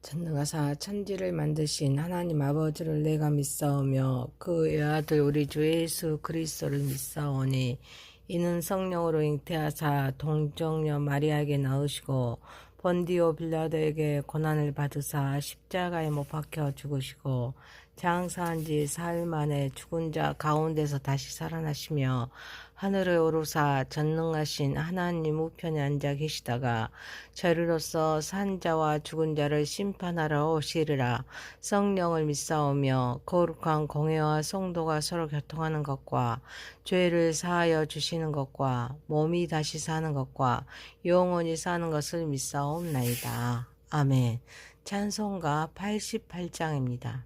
전능하사 천지를 만드신 하나님 아버지를 내가 믿사오며 그 외아들 우리 주 예수 그리스도를 믿사오니 이는 성령으로 잉태하사 동정녀 마리아에게 낳으시고 본디오 빌라도에게 고난을 받으사 십자가에 못 박혀 죽으시고 장사한 지 사흘 만에 죽은 자 가운데서 다시 살아나시며 하늘에 오르사 전능하신 하나님 우편에 앉아 계시다가 저리로서 산 자와 죽은 자를 심판하러 오시리라. 성령을 믿사오며 거룩한 공회와 성도가 서로 교통하는 것과 죄를 사하여 주시는 것과 몸이 다시 사는 것과 영원히 사는 것을 믿사옵나이다. 아멘. 찬송가 88장입니다.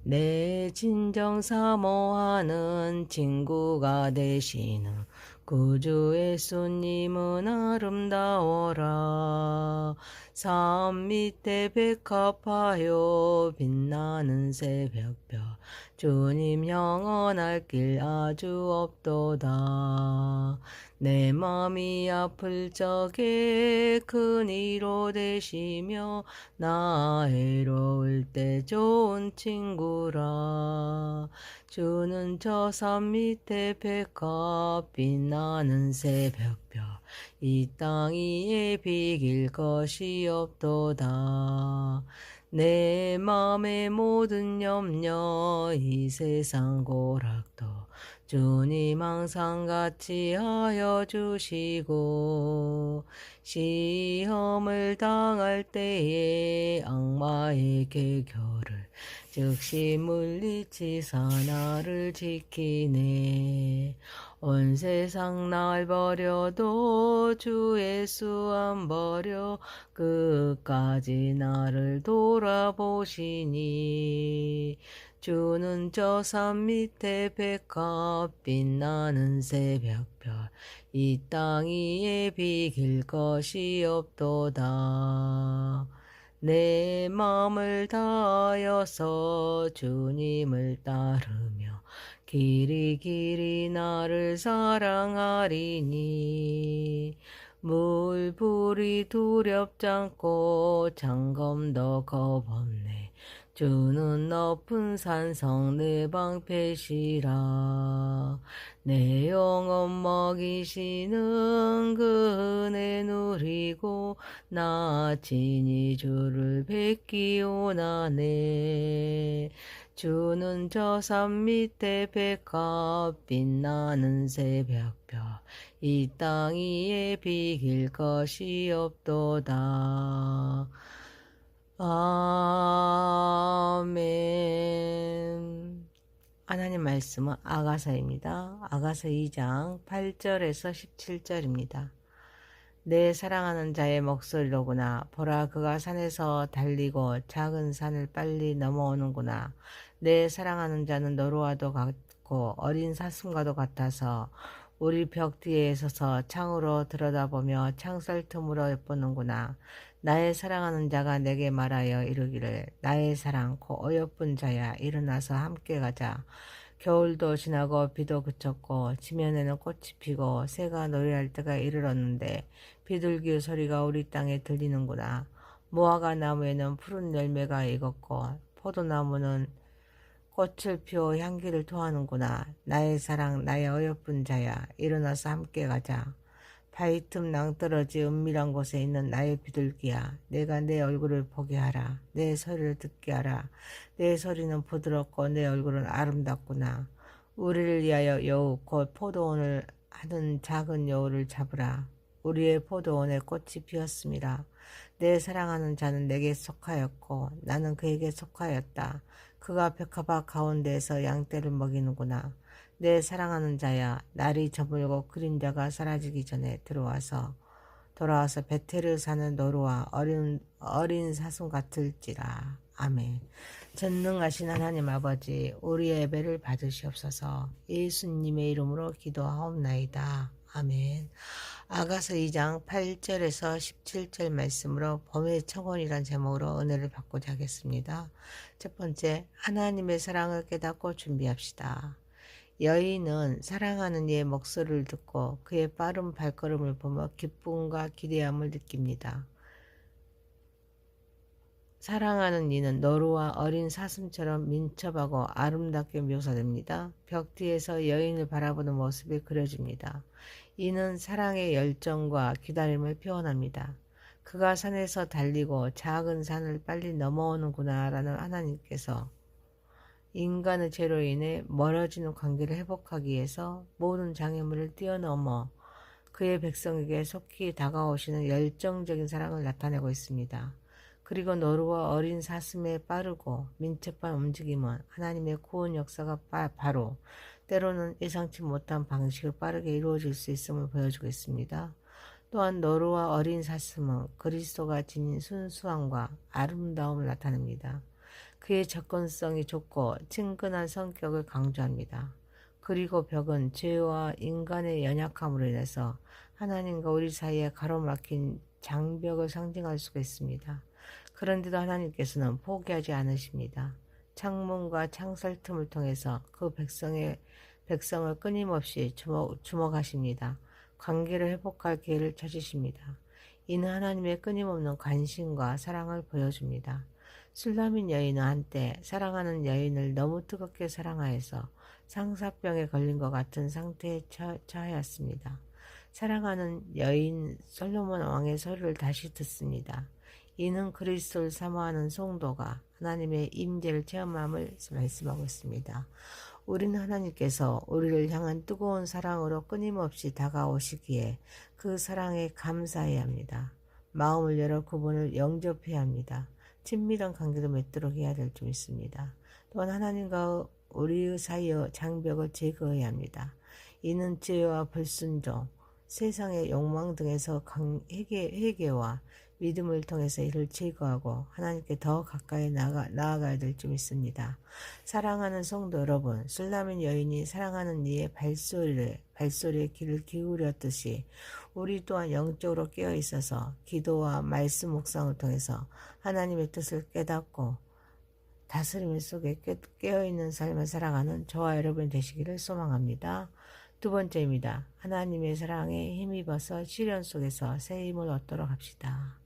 내 진정 사모하는 친구가 되시는 구주 예수님은 아름다워라. 산 밑에 백합하여 빛나는 새벽별 주님 영원할 길 아주 없도다. 내 맘이 아플 적에 큰 위로 되시며 나 외로울 때 좋은 친구라. 주는 저 산 밑에 백합 빛나는 새벽별 이 땅 위에 비길 것이 없도다. 내 맘의 모든 염려 이 세상 고락도 주님 항상 같이 하여 주시고 시험을 당할 때에 악마의 계교를 즉시 물리치사 나를 지키네. 온 세상 날 버려도 주 예수 안 버려 끝까지 나를 돌아보시니. 주는 저 산 밑에 백합 빛나는 새벽별 이 땅 위에 비길 것이 없도다. 내 맘을 다하여서 주님을 따르며 길이 길이 나를 사랑하리니. 물불이 두렵지 않고 장검도 겁없네. 주는 높은 산성 내 방패시라. 내 영혼 먹이시는 그 은혜 누리고 나 친히 주를 뵙기 원하네. 주는 저 산 밑에 백합 빛나는 새벽별 이 땅 위에 비길 것이 없도다. 아멘. 하나님 말씀은 아가서입니다. 아가서 2장 8절에서 17절입니다. 내 사랑하는 자의 목소리로구나. 보라, 그가 산에서 달리고 작은 산을 빨리 넘어오는구나. 내 사랑하는 자는 노루와도 같고 어린 사슴과도 같아서 우리 벽 뒤에 서서 창으로 들여다보며 창살 틈으로 엿보는구나. 나의 사랑하는 자가 내게 말하여 이르기를 나의 사랑 곧 어여쁜 자야, 일어나서 함께 가자. 겨울도 지나고 비도 그쳤고 지면에는 꽃이 피고 새가 노래할 때가 이르렀는데 비둘기 소리가 우리 땅에 들리는구나. 무화과 나무에는 푸른 열매가 익었고 포도나무는 꽃을 피워 향기를 토하는구나. 나의 사랑, 나의 어여쁜 자야, 일어나서 함께 가자. 바위 틈 낭떠러지 은밀한 곳에 있는 나의 비둘기야, 내가 내 얼굴을 보게 하라. 내 소리를 듣게 하라. 내 소리는 부드럽고 내 얼굴은 아름답구나. 우리를 위하여 여우 곧 포도원을 하는 작은 여우를 잡으라. 우리의 포도원에 꽃이 피었습니다. 내 사랑하는 자는 내게 속하였고 나는 그에게 속하였다. 그가 백합화 가운데에서 양떼를 먹이는구나. 내 사랑하는 자야, 날이 저물고 그림자가 사라지기 전에 돌아와서 베텔을 사는 노루와 어린 사슴 같을지라. 아멘. 전능하신 하나님 아버지, 우리의 예배를 받으시옵소서. 예수님의 이름으로 기도하옵나이다. 아멘. 아가서 2장 8절에서 17절 말씀으로 범의 청혼이란 제목으로 은혜를 받고자 하겠습니다. 첫 번째, 하나님의 사랑을 깨닫고 준비합시다. 여인은 사랑하는 이의 목소리를 듣고 그의 빠른 발걸음을 보며 기쁨과 기대함을 느낍니다. 사랑하는 이는 노루와 어린 사슴처럼 민첩하고 아름답게 묘사됩니다. 벽 뒤에서 여인을 바라보는 모습이 그려집니다. 이는 사랑의 열정과 기다림을 표현합니다. 그가 산에서 달리고 작은 산을 빨리 넘어오는구나 라는 하나님께서 인간의 죄로 인해 멀어지는 관계를 회복하기 위해서 모든 장애물을 뛰어넘어 그의 백성에게 속히 다가오시는 열정적인 사랑을 나타내고 있습니다. 그리고 노루와 어린 사슴의 빠르고 민첩한 움직임은 하나님의 구원 역사가 바로 때로는 예상치 못한 방식으로 빠르게 이루어질 수 있음을 보여주고 있습니다. 또한 노루와 어린 사슴은 그리스도가 지닌 순수함과 아름다움을 나타냅니다. 그의 접근성이 좁고 친근한 성격을 강조합니다. 그리고 벽은 죄와 인간의 연약함으로 인해서 하나님과 우리 사이에 가로막힌 장벽을 상징할 수가 있습니다. 그런데도 하나님께서는 포기하지 않으십니다. 창문과 창살 틈을 통해서 그 백성을 끊임없이 주목하십니다. 관계를 회복할 기회를 찾으십니다. 이는 하나님의 끊임없는 관심과 사랑을 보여줍니다. 술라민 여인은 한때 사랑하는 여인을 너무 뜨겁게 사랑하여서 상사병에 걸린 것 같은 상태에 처하였습니다. 사랑하는 여인 솔로몬 왕의 소리를 다시 듣습니다. 이는 그리스도를 사모하는 성도가 하나님의 임재를 체험함을 말씀하고 있습니다. 우리는 하나님께서 우리를 향한 뜨거운 사랑으로 끊임없이 다가오시기에 그 사랑에 감사해야 합니다. 마음을 열어 그분을 영접해야 합니다. 친밀한 관계를 맺도록 해야 될 줄 믿습니다. 또한 하나님과 우리 사이의 장벽을 제거해야 합니다. 이는 죄와 불순종, 세상의 욕망 등에서 회개와 믿음을 통해서 이를 제거하고 하나님께 더 가까이 나아가야 될 줄 믿습니다. 사랑하는 성도 여러분, 술라민 여인이 사랑하는 이의 발소리에 귀를 기울였듯이 우리 또한 영적으로 깨어 있어서 기도와 말씀 묵상을 통해서 하나님의 뜻을 깨닫고 다스림 속에 깨어있는 삶을 살아가는 저와 여러분 되시기를 소망합니다. 두 번째입니다. 하나님의 사랑에 힘입어서 시련 속에서 새 힘을 얻도록 합시다.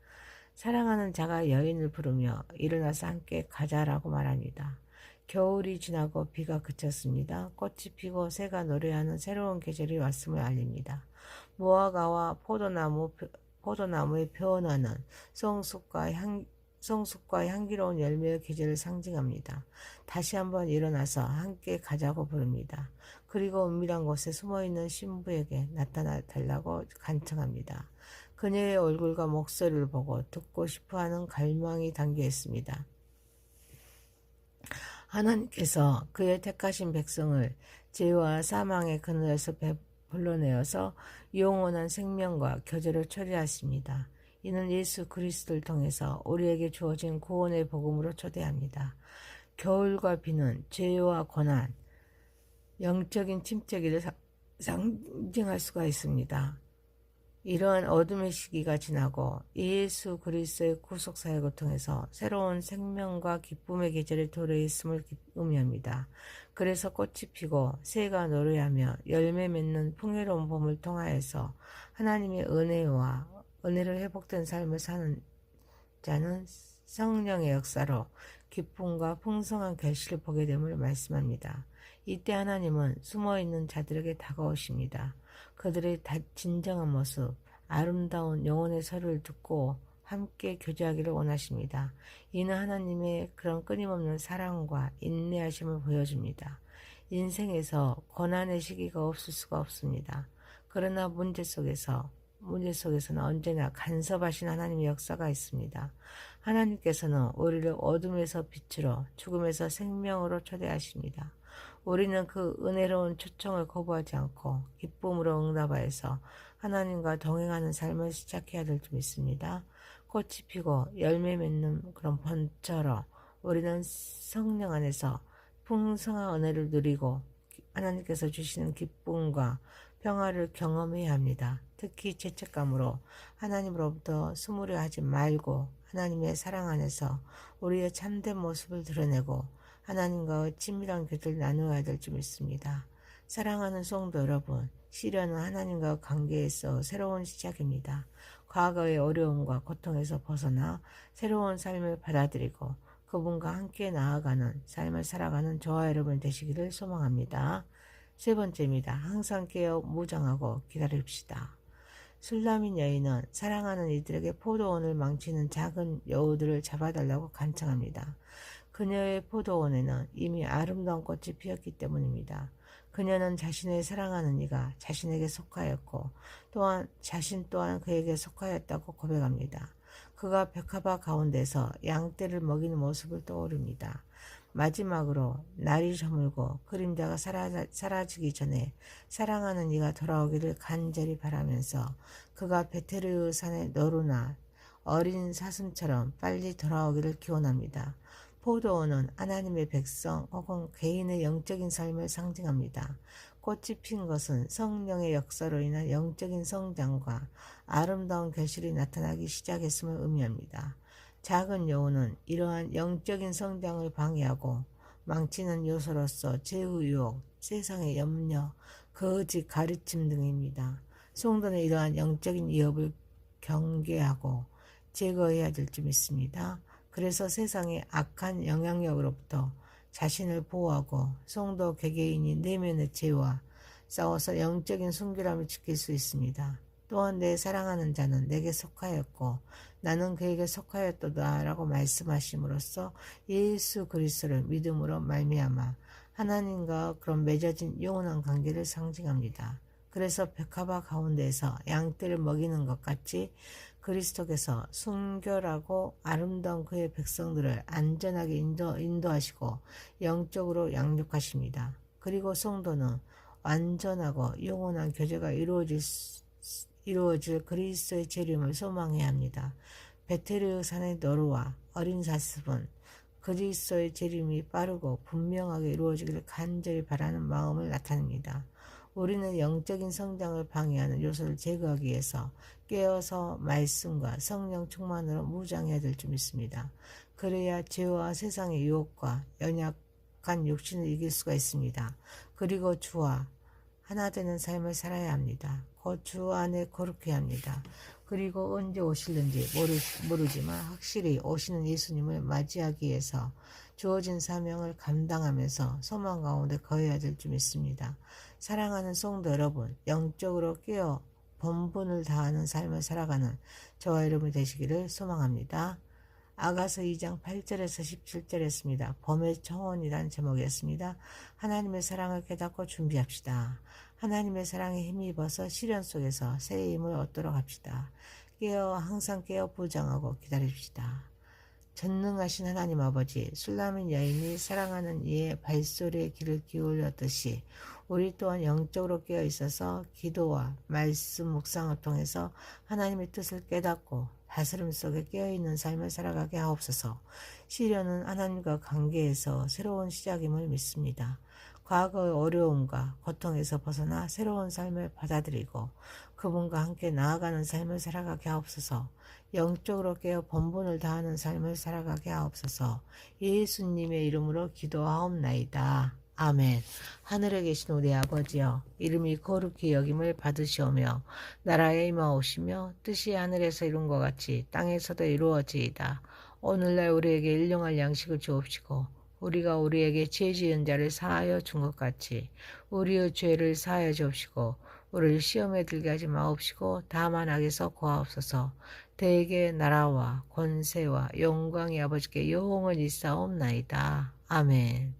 사랑하는 자가 여인을 부르며 일어나서 함께 가자라고 말합니다. 겨울이 지나고 비가 그쳤습니다. 꽃이 피고 새가 노래하는 새로운 계절이 왔음을 알립니다. 무화과와 포도나무의 표현하는 성숙과 향기로운 열매의 계절을 상징합니다. 다시 한번 일어나서 함께 가자고 부릅니다. 그리고 은밀한 곳에 숨어있는 신부에게 나타나 달라고 간청합니다. 그녀의 얼굴과 목소리를 보고 듣고 싶어하는 갈망이 담겨 있습니다. 하나님께서 그의 택하신 백성을 죄와 사망의 그늘에서 불러내어서 영원한 생명과 교제를 초대하십니다. 이는 예수 그리스도를 통해서 우리에게 주어진 구원의 복음으로 초대합니다. 겨울과 비는 죄와 고난, 영적인 침체기를 상징할 수가 있습니다. 이러한 어둠의 시기가 지나고 예수 그리스도의 구속사역을 통해서 새로운 생명과 기쁨의 계절에 도래했음을 의미합니다. 그래서 꽃이 피고 새가 노래하며 열매 맺는 풍요로운 봄을 통하여서 하나님의 은혜로 회복된 삶을 사는 자는 성령의 역사로 기쁨과 풍성한 결실을 보게 됨을 말씀합니다. 이때 하나님은 숨어있는 자들에게 다가오십니다. 그들의 진정한 모습, 아름다운 영혼의 소리를 듣고 함께 교제하기를 원하십니다. 이는 하나님의 그런 끊임없는 사랑과 인내하심을 보여줍니다. 인생에서 고난의 시기가 없을 수가 없습니다. 그러나 문제 속에서는 언제나 간섭하신 하나님의 역사가 있습니다. 하나님께서는 우리를 어둠에서 빛으로, 죽음에서 생명으로 초대하십니다. 우리는 그 은혜로운 초청을 거부하지 않고 기쁨으로 응답하여서 하나님과 동행하는 삶을 시작해야 될 줄 믿습니다. 꽃이 피고 열매 맺는 그런 봄처럼 우리는 성령 안에서 풍성한 은혜를 누리고 하나님께서 주시는 기쁨과 평화를 경험해야 합니다. 특히 죄책감으로 하나님으로부터 숨으려 하지 말고 하나님의 사랑 안에서 우리의 참된 모습을 드러내고 하나님과의 친밀한 교제를 나누어야 될 줄 믿습니다. 사랑하는 성도 여러분, 시련은 하나님과 관계에서 새로운 시작입니다. 과거의 어려움과 고통에서 벗어나 새로운 삶을 받아들이고 그분과 함께 나아가는 삶을 살아가는 저와 여러분 되시기를 소망합니다. 세 번째입니다. 항상 깨어 무장하고 기다립시다. 술라민 여인은 사랑하는 이들에게 포도원을 망치는 작은 여우들을 잡아달라고 간청합니다. 그녀의 포도원에는 이미 아름다운 꽃이 피었기 때문입니다. 그녀는 자신의 사랑하는 이가 자신에게 속하였고 또한 자신 또한 그에게 속하였다고 고백합니다. 그가 백합화 가운데서 양떼를 먹이는 모습을 떠올립니다. 마지막으로 날이 저물고 그림자가 사라지기 전에 사랑하는 이가 돌아오기를 간절히 바라면서 그가 베테르 산의 너루나 어린 사슴처럼 빨리 돌아오기를 기원합니다. 포도원은 하나님의 백성 혹은 개인의 영적인 삶을 상징합니다. 꽃이 핀 것은 성령의 역사로 인한 영적인 성장과 아름다운 결실이 나타나기 시작했음을 의미합니다. 작은 여우는 이러한 영적인 성장을 방해하고 망치는 요소로서 죄의 유혹, 세상의 염려, 거짓 가르침 등입니다. 성도는 이러한 영적인 위협을 경계하고 제거해야 될 줄 믿습니다. 그래서 세상의 악한 영향력으로부터 자신을 보호하고 성도 개개인이 내면의 죄와 싸워서 영적인 순결함을 지킬 수 있습니다. 또한 내 사랑하는 자는 내게 속하였고 나는 그에게 속하였도다 라고 말씀하심으로써 예수 그리스도를 믿음으로 말미암아 하나님과 그런 맺어진 영원한 관계를 상징합니다. 그래서 백합화 가운데에서 양떼를 먹이는 것 같이 그리스도께서 순결하고 아름다운 그의 백성들을 안전하게 인도하시고 영적으로 양육하십니다. 그리고 성도는 완전하고 영원한 교제가 이루어질 그리스도의 재림을 소망해야 합니다. 베테르 산의 너루와 어린 사슴은 그리스도의 재림이 빠르고 분명하게 이루어지기를 간절히 바라는 마음을 나타냅니다. 우리는 영적인 성장을 방해하는 요소를 제거하기 위해서 깨어서 말씀과 성령 충만으로 무장해야 될 줄 믿습니다. 그래야 죄와 세상의 유혹과 연약한 육신을 이길 수가 있습니다. 그리고 주와 하나 되는 삶을 살아야 합니다. 곧 주 안에 거룩해야 합니다. 그리고 언제 오실는지 모르지만 확실히 오시는 예수님을 맞이하기 위해서 주어진 사명을 감당하면서 소망 가운데 거해야 될 줄 믿습니다. 사랑하는 성도 여러분, 영적으로 깨어 본분을 다하는 삶을 살아가는 저와 여러분 되시기를 소망합니다. 아가서 2장 8절에서 17절이었습니다. 범의 청혼이라는 제목이었습니다. 하나님의 사랑을 깨닫고 준비합시다. 하나님의 사랑에 힘입어서 시련 속에서 새 힘을 얻도록 합시다. 항상 깨어 부장하고 기다립시다. 전능하신 하나님 아버지, 술라민 여인이 사랑하는 이의 발소리에 귀를 기울였듯이 우리 또한 영적으로 깨어 있어서 기도와 말씀 묵상을 통해서 하나님의 뜻을 깨닫고 다스림 속에 깨어있는 삶을 살아가게 하옵소서. 시련은 하나님과 관계에서 새로운 시작임을 믿습니다. 과거의 어려움과 고통에서 벗어나 새로운 삶을 받아들이고 그분과 함께 나아가는 삶을 살아가게 하옵소서. 영적으로 깨어 본분을 다하는 삶을 살아가게 하옵소서. 예수님의 이름으로 기도하옵나이다. 아멘. 하늘에 계신 우리 아버지여, 이름이 거룩히 여김을 받으시오며 나라에 임하오시며 뜻이 하늘에서 이룬 것 같이 땅에서도 이루어지이다. 오늘날 우리에게 일용할 양식을 주옵시고 우리가 우리에게 죄 지은 자를 사하여 준 것 같이 우리의 죄를 사하여 주옵시고 우리를 시험에 들게 하지 마옵시고 다만 악에서 구하옵소서. 대개 나라와 권세와 영광이 아버지께 영원히 있사옵나이다. 아멘.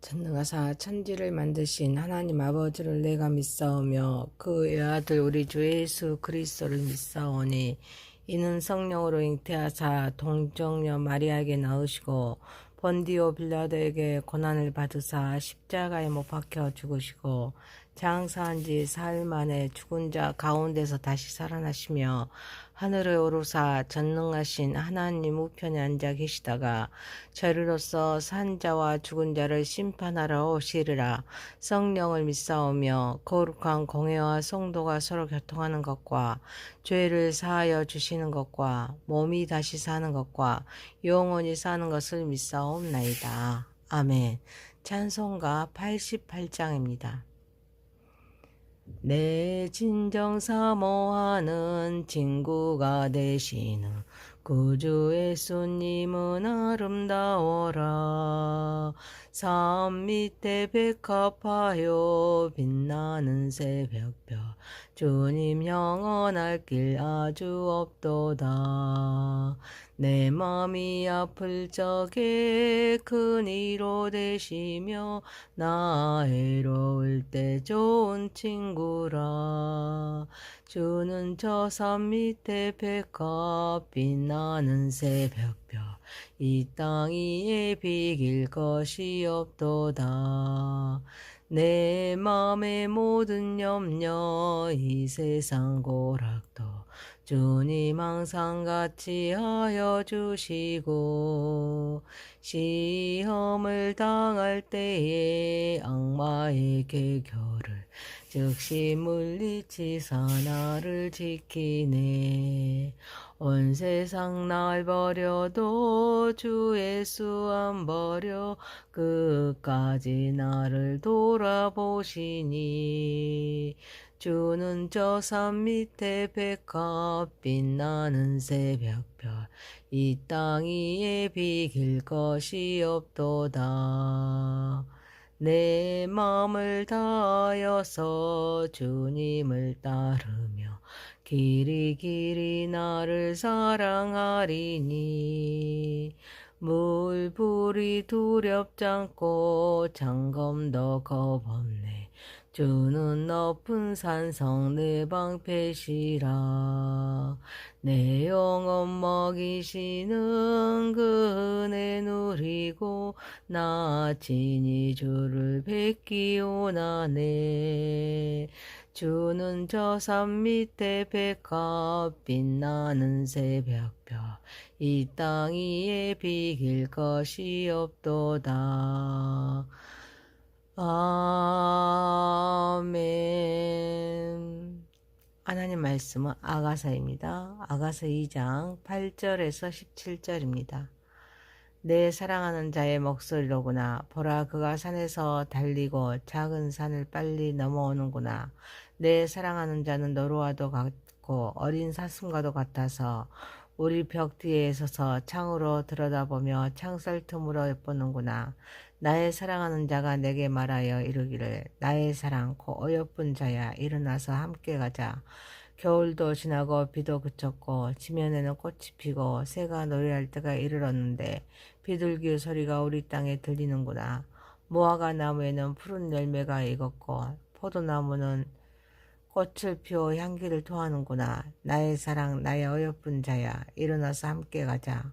전능하사 천지를 만드신 하나님 아버지를 내가 믿사오며 그 외아들 우리 주 예수 그리스도를 믿사오니 이는 성령으로 잉태하사 동정녀 마리아에게 낳으시고 본디오 빌라도에게 고난을 받으사 십자가에 못 박혀 죽으시고 장사한 지 사흘 만에 죽은 자 가운데서 다시 살아나시며 하늘에 오르사 전능하신 하나님 우편에 앉아 계시다가 저리로서 산 자와 죽은 자를 심판하러 오시리라. 성령을 믿사오며 거룩한 공회와 성도가 서로 교통하는 것과 죄를 사하여 주시는 것과 몸이 다시 사는 것과 영원히 사는 것을 믿사옵나이다. 아멘. 찬송가 88장입니다. 내 진정 사모하는 친구가 되시는 구주 예수님은 아름다워라. 산 밑에 백합하여 빛나는 새벽별 주님 영원할 길 아주 없도다. 내 맘이 아플 적에 큰 위로 되시며 나 외로울 때 좋은 친구라. 주는 저 산 밑에 백합 빛나는 새벽별 이 땅 위에 비길 것이 없도다. 내 맘의 모든 염려 이 세상 고락도 주님 항상 같이 하여 주시고 시험을 당할 때에 악마의 계교를 즉시 물리치사 나를 지키네. 온 세상 날 버려도 주 예수 안 버려 끝까지 나를 돌아보시니. 주는 저 산 밑에 백합 빛나는 새벽별 이 땅 위에 비길 것이 없도다. 내 맘을 다하여서 주님을 따르며 길이 길이 나를 사랑하리니. 물불이 두렵지 않고 장검도 겁없네. 주는 높은 산성 내 방패시라. 내 영혼 먹이시는 그 은혜 누리고 나 친히 주를 뵙기 원하네. 주는 저 산 밑에 백합 빛나는 새벽별 이 땅 위에 비길 것이 없도다. 아멘. 하나님 말씀은 아가서입니다. 아가서 2장 8절에서 17절입니다. 내 사랑하는 자의 목소리로구나. 보라, 그가 산에서 달리고 작은 산을 빨리 넘어오는구나. 내 사랑하는 자는 노루와도 같고 어린 사슴과도 같아서 우리 벽 뒤에 서서 창으로 들여다보며 창살 틈으로 엿보는구나. 나의 사랑하는 자가 내게 말하여 이르기를, 나의 사랑 곧 어여쁜 자야, 일어나서 함께 가자. 겨울도 지나고 비도 그쳤고 지면에는 꽃이 피고 새가 노래할 때가 이르렀는데 비둘기 소리가 우리 땅에 들리는구나. 무화과 나무에는 푸른 열매가 익었고 포도나무는 꽃을 피워 향기를 토하는구나. 나의 사랑, 나의 어여쁜 자야, 일어나서 함께 가자.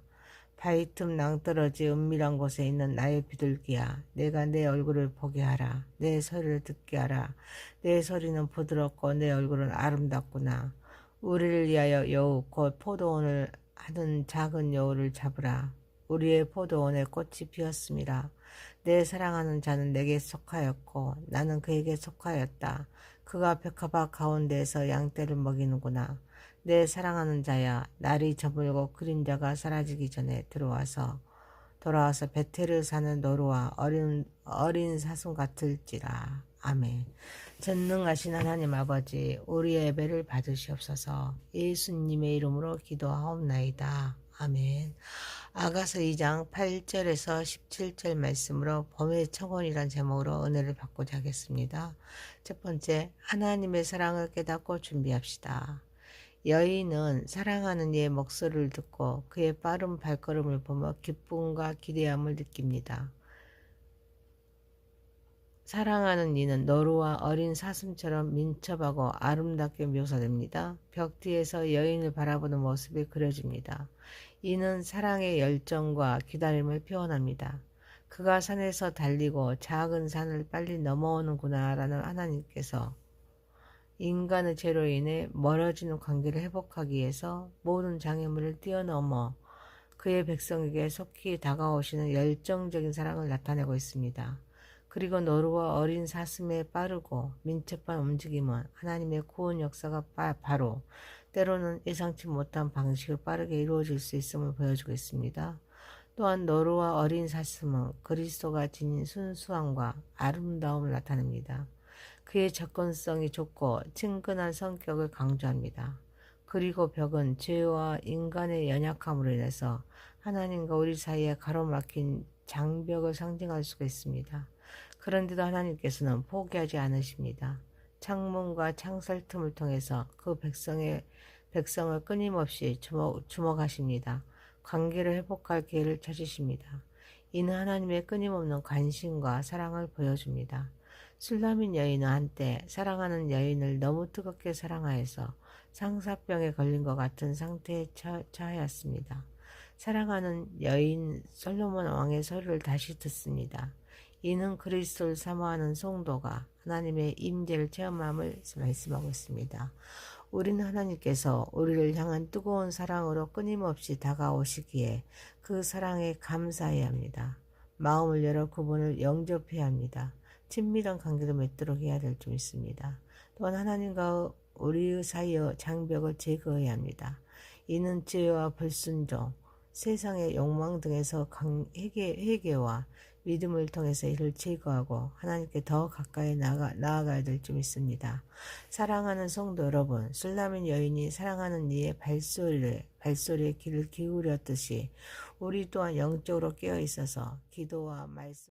바위 틈 낭떠러지 은밀한 곳에 있는 나의 비둘기야, 내가 내 얼굴을 보게 하라. 내 소리를 듣게 하라. 내 소리는 부드럽고 내 얼굴은 아름답구나. 우리를 위하여 여우 곧 포도원을 하는 작은 여우를 잡으라. 우리의 포도원에 꽃이 피었습니다. 내 사랑하는 자는 내게 속하였고 나는 그에게 속하였다. 그가 백합화 가운데에서 양떼를 먹이는구나. 내 사랑하는 자야, 날이 저물고 그림자가 사라지기 전에 돌아와서 베텔을 사는 노루와 어린 사슴 같을지라. 아멘. 전능하신 하나님 아버지, 우리의 예배를 받으시옵소서. 예수님의 이름으로 기도하옵나이다. 아멘. 아가서 2장 8절에서 17절 말씀으로 봄의 청혼이란 제목으로 은혜를 받고자 하겠습니다. 첫 번째, 하나님의 사랑을 깨닫고 준비합시다. 여인은 사랑하는 이의 목소리를 듣고 그의 빠른 발걸음을 보며 기쁨과 기대함을 느낍니다. 사랑하는 이는 노루와 어린 사슴처럼 민첩하고 아름답게 묘사됩니다. 벽 뒤에서 여인을 바라보는 모습이 그려집니다. 이는 사랑의 열정과 기다림을 표현합니다. 그가 산에서 달리고 작은 산을 빨리 넘어오는구나 라는 하나님께서 인간의 죄로 인해 멀어지는 관계를 회복하기 위해서 모든 장애물을 뛰어넘어 그의 백성에게 속히 다가오시는 열정적인 사랑을 나타내고 있습니다. 그리고 노루와 어린 사슴의 빠르고 민첩한 움직임은 하나님의 구원 역사가 바로 때로는 예상치 못한 방식으로 빠르게 이루어질 수 있음을 보여주고 있습니다. 또한 노루와 어린 사슴은 그리스도가 지닌 순수함과 아름다움을 나타냅니다. 그의 접근성이 좁고 친근한 성격을 강조합니다. 그리고 벽은 죄와 인간의 연약함으로 인해서 하나님과 우리 사이에 가로막힌 장벽을 상징할 수가 있습니다. 그런데도 하나님께서는 포기하지 않으십니다. 창문과 창살 틈을 통해서 그 백성을 끊임없이 주목하십니다. 관계를 회복할 기회를 찾으십니다. 이는 하나님의 끊임없는 관심과 사랑을 보여줍니다. 술라민 여인은 한때 사랑하는 여인을 너무 뜨겁게 사랑하여서 상사병에 걸린 것 같은 상태에 처하였습니다. 사랑하는 여인 솔로몬 왕의 소리를 다시 듣습니다. 이는 그리스도를 사모하는 성도가 하나님의 임재를 체험함을 말씀하고 있습니다. 우리는 하나님께서 우리를 향한 뜨거운 사랑으로 끊임없이 다가오시기에 그 사랑에 감사해야 합니다. 마음을 열어 그분을 영접해야 합니다. 친밀한 관계를 맺도록 해야 될 줄 믿습니다. 또한 하나님과 우리 사이의 장벽을 제거해야 합니다. 이는 죄와 불순종, 세상의 욕망 등에서 회개와 믿음을 통해서 이를 제거하고 하나님께 더 가까이 나아가야 될 줄 믿습니다. 사랑하는 성도 여러분, 술라민 여인이 사랑하는 이의 발소리에 귀를 기울였듯이 우리 또한 영적으로 깨어 있어서 기도와 말씀